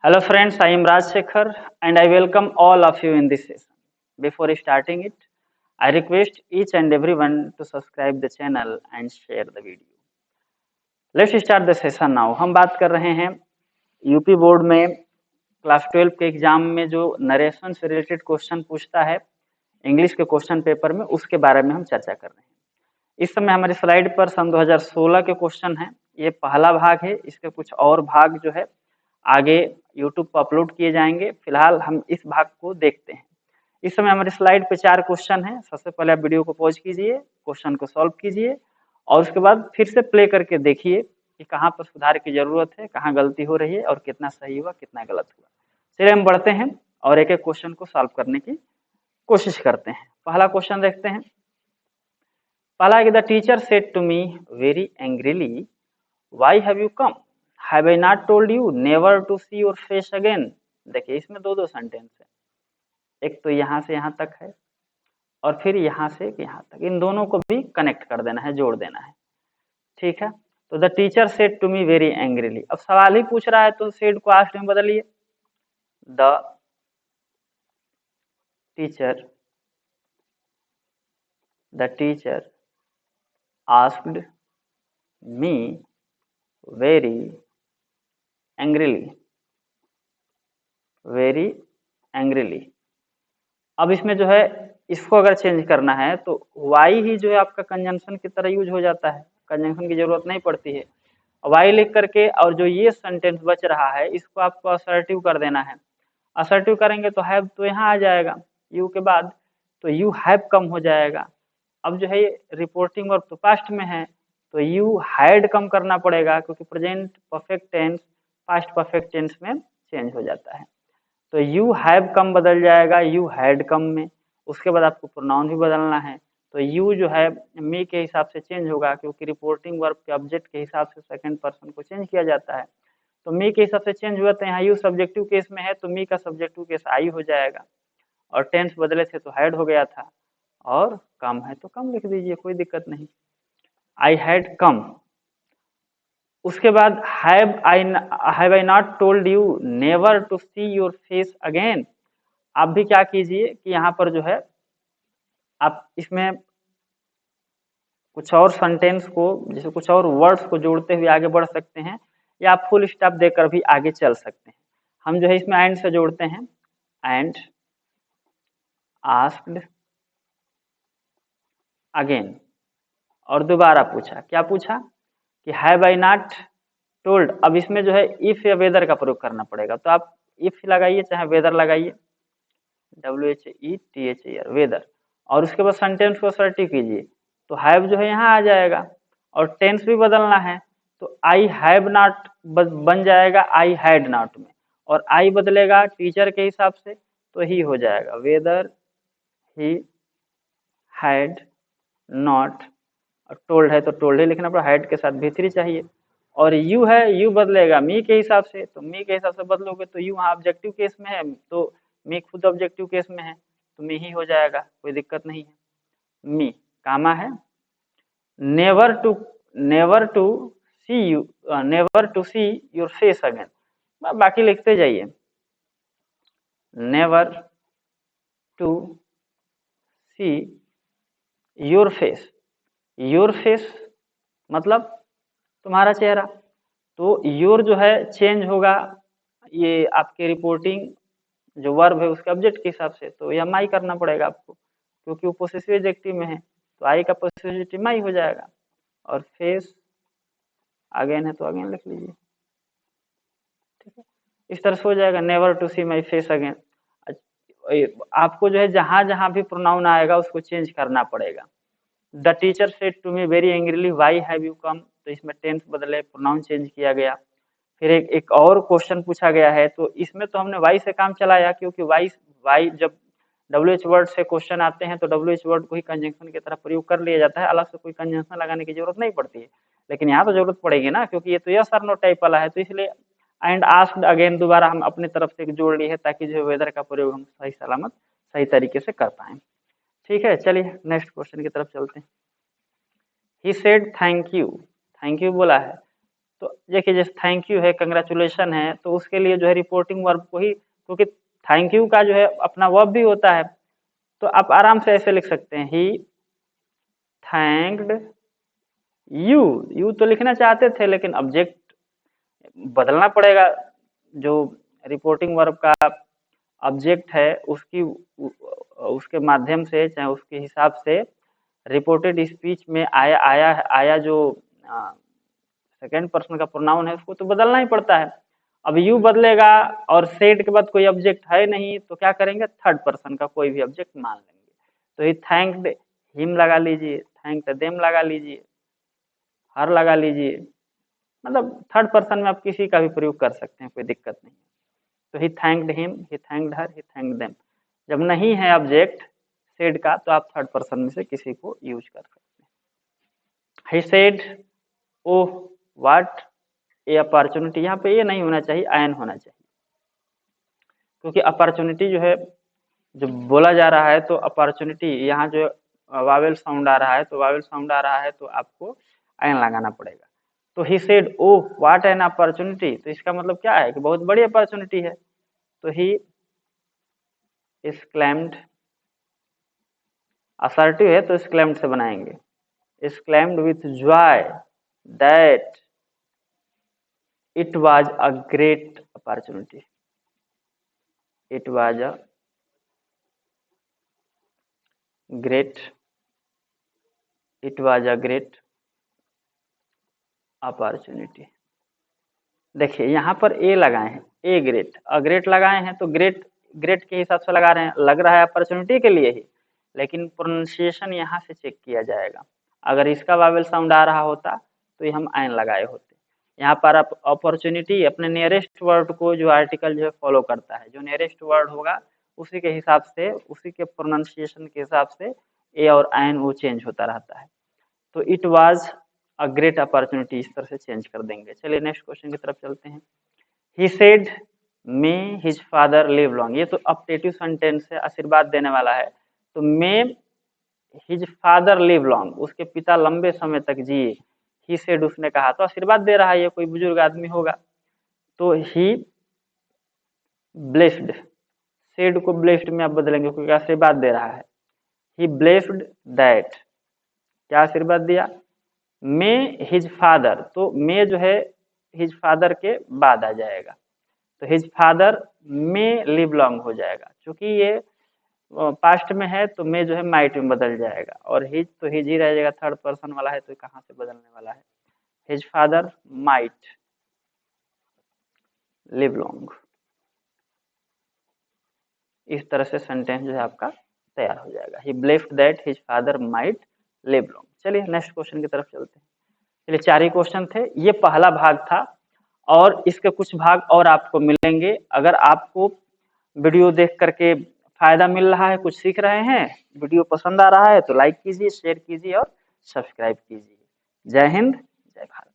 Hello friends, I am Raj Shekhar and I welcome all of you in this session. Before starting it, I request each and everyone to subscribe the channel and share the video. Let's start the session now. हम बात कर रहे हैं UP board में class 12 के exam में जो narration से रिलेटेड क्वेश्चन पूछता है इंग्लिश के क्वेश्चन पेपर में, उसके बारे में हम चर्चा कर रहे हैं। इस समय हमारी स्लाइड पर सन 2016 के क्वेश्चन हैं। ये पहला भाग है, इसके कुछ और भाग जो है आगे यूट्यूब पर अपलोड किए जाएंगे। फिलहाल हम इस भाग को देखते हैं। इस समय हमारी स्लाइड पे 4 क्वेश्चन हैं। सबसे पहले आप वीडियो को पॉज कीजिए, क्वेश्चन को सॉल्व कीजिए और उसके बाद फिर से प्ले करके देखिए कि कहाँ पर सुधार की जरूरत है, कहाँ गलती हो रही है और कितना सही हुआ, कितना गलत हुआ। चलिए हम बढ़ते हैं और एक एक क्वेश्चन को सॉल्व करने की कोशिश करते हैं। पहला क्वेश्चन देखते हैं। पहला है कि the teacher said to me very angrily, why have you come? Have I not told you never to see your face again? देखिए इसमें दो सेंटेंस है, एक तो यहाँ से यहाँ तक है और फिर यहाँ से यहाँ तक। इन दोनों को भी कनेक्ट कर देना है, जोड़ देना है। ठीक है, तो the teacher said to me very angrily. अब सवाल ही पूछ रहा है तो सेड को आस्क्ड में बदलिए। The teacher asked me very angrily. अब इसमें जो है इसको अगर चेंज करना है तो वाई ही जो है आपका कंजंक्शन की तरह यूज हो जाता है, कंजंक्शन की जरूरत नहीं पड़ती है। वाई लिख करके और जो ये सेंटेंस बच रहा है इसको आपको असर्टिव कर देना है। असर्टिव करेंगे तो हैव तो यहाँ आ जाएगा यू के बाद, तो यू हैव कम हो जाएगा। अब जो है रिपोर्टिंग वर्ब तो पास्ट में है तो यू हैड कम करना पड़ेगा, क्योंकि present perfect tense past perfect tense में चेंज हो जाता है। तो यू हैव कम बदल जाएगा यू हैड कम में। उसके बाद आपको प्रोनाउन भी बदलना है, तो यू जो है मी के हिसाब से चेंज होगा, क्योंकि रिपोर्टिंग वर्ब के ऑब्जेक्ट के हिसाब से सेकंड पर्सन को चेंज किया जाता है। तो मी के हिसाब से चेंज हुआ, तो यहाँ यू सब्जेक्टिव केस में है तो मी का सब्जेक्टिव केस आई हो जाएगा, और टेंस बदले थे तो हैड हो गया था, और कम है तो कम लिख दीजिए, कोई दिक्कत नहीं। I had come. उसके बाद have I not told you never to see your face again. आप भी क्या कीजिए कि यहाँ पर जो है आप इसमें कुछ और सेंटेंस को, जैसे कुछ और वर्ड्स को जोड़ते हुए आगे बढ़ सकते हैं, या आप फुल स्टॉप देकर भी आगे चल सकते हैं। हम जो है इसमें एंड से जोड़ते हैं, एंड आस्क्ड अगेन, और दोबारा पूछा। क्या पूछा कि हैव आई नॉट टोल्ड। अब इसमें जो है इफ या वेदर का प्रयोग करना पड़ेगा, तो आप इफ लगाइए चाहे वेदर लगाइए, WHETHER वेदर, और उसके बाद सेंटेंस को असर्टिव कीजिए तो हैव जो है यहाँ आ जाएगा, और टेंस भी बदलना है तो आई हैव नॉट बन जाएगा आई हैड नॉट में, और आई बदलेगा टीचर के हिसाब से तो ही हो जाएगा वेदर ही हैड नॉट, और टोल्ड है तो टोल्ड ही लिखना पड़ा, हैड के साथ भी3 चाहिए, और यू है यू बदलेगा मी के हिसाब से, तो मी के हिसाब से बदलोगे तो यू वहाँ ऑब्जेक्टिव केस में है तो मी खुद ऑब्जेक्टिव केस में है तो मी ही हो जाएगा, कोई दिक्कत नहीं है। मी कामा है, never to see your face again, बाकी लिखते जाइए। Never to see your face मतलब तुम्हारा चेहरा, तो योर जो है चेंज होगा ये आपके रिपोर्टिंग जो वर्ब है उसके ऑब्जेक्ट के हिसाब से, तो यह माई करना पड़ेगा आपको, क्योंकि वो पोसेसिव एडजेक्टिव में है तो आई का पोसेसिव एडजेक्टिव माई हो जाएगा, और फेस अगेन है तो अगेन लिख लीजिए। ठीक है, इस तरह से हो जाएगा never to see my face again. आपको जो है जहां जहां भी प्रोनाउन आएगा उसको चेंज करना पड़ेगा। The teacher said to me very angrily why have you come, तो इसमें टेंस बदले प्रोनाउन चेंज किया गया। फिर एक और क्वेश्चन पूछा गया है, तो इसमें तो हमने वाई से काम चलाया, क्योंकि वाई जब WH वर्ड से क्वेश्चन आते हैं तो WH वर्ड को ही कंजंक्शन की तरह प्रयोग कर लिया जाता है, अलग से कोई कंजंक्शन लगाने की जरूरत नहीं पड़ती है। लेकिन यहाँ तो जरूरत पड़ेगी ना, क्योंकि ये तो यस और नो टाइप वाला है, तो इसलिए एंड आस्क्ड अगेन दोबारा हम अपनी तरफ से जोड़ लिए है, ताकि जो वेदर का प्रयोग हम सही सलामत सही तरीके से कर पाए। ठीक है, चलिए नेक्स्ट क्वेश्चन की तरफ चलते हैं। ही सेड थैंक यू बोला है, तो देखिए जैसे थैंक यू है, कंग्रेचुलेशन है, तो उसके लिए जो है रिपोर्टिंग वर्ब को ही, क्योंकि थैंक यू का जो है अपना वर्ब भी होता है, तो आप आराम से ऐसे लिख सकते हैं, ही थैंक्ड यू। यू तो लिखना चाहते थे लेकिन ऑब्जेक्ट बदलना पड़ेगा। जो रिपोर्टिंग वर्ब का ऑब्जेक्ट है उसके माध्यम से, चाहे उसके हिसाब से रिपोर्टेड स्पीच में आया जो सेकेंड पर्सन का प्रोनाउन है उसको तो बदलना ही पड़ता है। अब यू बदलेगा और सेड के बाद कोई ऑब्जेक्ट है नहीं तो क्या करेंगे, थर्ड पर्सन का कोई भी ऑब्जेक्ट मान लेंगे। तो ही थैंक्ड हिम लगा लीजिए, थैंक्ड देम लगा लीजिए, हर लगा लीजिए, मतलब थर्ड पर्सन में आप किसी का भी प्रयोग कर सकते हैं, कोई दिक्कत नहीं। तो he thanked him, he thanked her, he thanked them. जब नहीं है ऑब्जेक्ट सेड का तो आप थर्ड पर्सन में से किसी को यूज कर सकते हैं। He said oh what A opportunity, यहाँ पे ये नहीं होना चाहिए, एन होना चाहिए, क्योंकि अपॉर्चुनिटी जो है जब बोला जा रहा है तो अपॉर्चुनिटी यहाँ जो वावेल साउंड आ रहा है, तो वावेल साउंड आ रहा है तो आपको एन लगाना पड़ेगा। तो he said oh what an opportunity, तो इसका मतलब क्या है कि बहुत बड़ी अपॉर्चुनिटी है। तो ही exclaimed, असर्टिव है तो exclaimed से बनाएंगे, exclaimed with joy that it was a great opportunity, it was a great, it was a great opportunity। देखिए यहाँ पर ए लगाए हैं, ए ग्रेट, अग्रेट लगाए हैं तो ग्रेट ग्रेट के हिसाब से लगा रहे हैं, लग रहा है अपॉर्चुनिटी के लिए ही, लेकिन प्रोनाउंसिएशन यहाँ से चेक किया जाएगा। अगर इसका वावेल साउंड आ रहा होता तो ये हम एन लगाए होते। यहाँ पर आप अपॉर्चुनिटी अपने नियरेस्ट वर्ड को, जो आर्टिकल जो है फॉलो करता है, जो नियरेस्ट वर्ड होगा उसी के हिसाब से, उसी के प्रोनाउंसिएशन के हिसाब से ए और एन वो चेंज होता रहता है। तो it was a great opportunity इस तरह से चेंज कर देंगे। चलिए नेक्स्ट क्वेश्चन की तरफ चलते हैं। He said may his father live long, ये तो अपडेटिव सेंटेंस है, आशीर्वाद देने वाला है। तो मे हिज फादर लिव लॉन्ग, उसके पिता लंबे समय तक जिए। ही सेड उसने कहा, तो आशीर्वाद दे रहा है, ये कोई बुजुर्ग आदमी होगा। तो ही ब्लेस्ड, सेड को ब्लेस्ड में आप बदलेंगे क्योंकि आशीर्वाद दे रहा है। ही ब्लेस्ड दैट, क्या आशीर्वाद दिया, मे हिज फादर, तो मे जो है हिज फादर के बाद आ जाएगा, तो हिज फादर मे लिव लॉन्ग हो जाएगा। क्योंकि ये पास्ट में है तो मे जो है माइट में बदल जाएगा, और हिज तो हिज ही रह जाएगा, थर्ड पर्सन वाला है तो कहाँ से बदलने वाला है। His father might live long, इस तरह से सेंटेंस जो है आपका तैयार हो जाएगा। ही believed that his father might live long. चलिए नेक्स्ट क्वेश्चन की तरफ चलते हैं। चलिए 4 ही क्वेश्चन थे, ये पहला भाग था और इसके कुछ भाग और आपको मिलेंगे। अगर आपको वीडियो देख करके फायदा मिल रहा है, कुछ सीख रहे हैं, वीडियो पसंद आ रहा है तो लाइक कीजिए, शेयर कीजिए और सब्सक्राइब कीजिए। जय हिंद, जय भारत।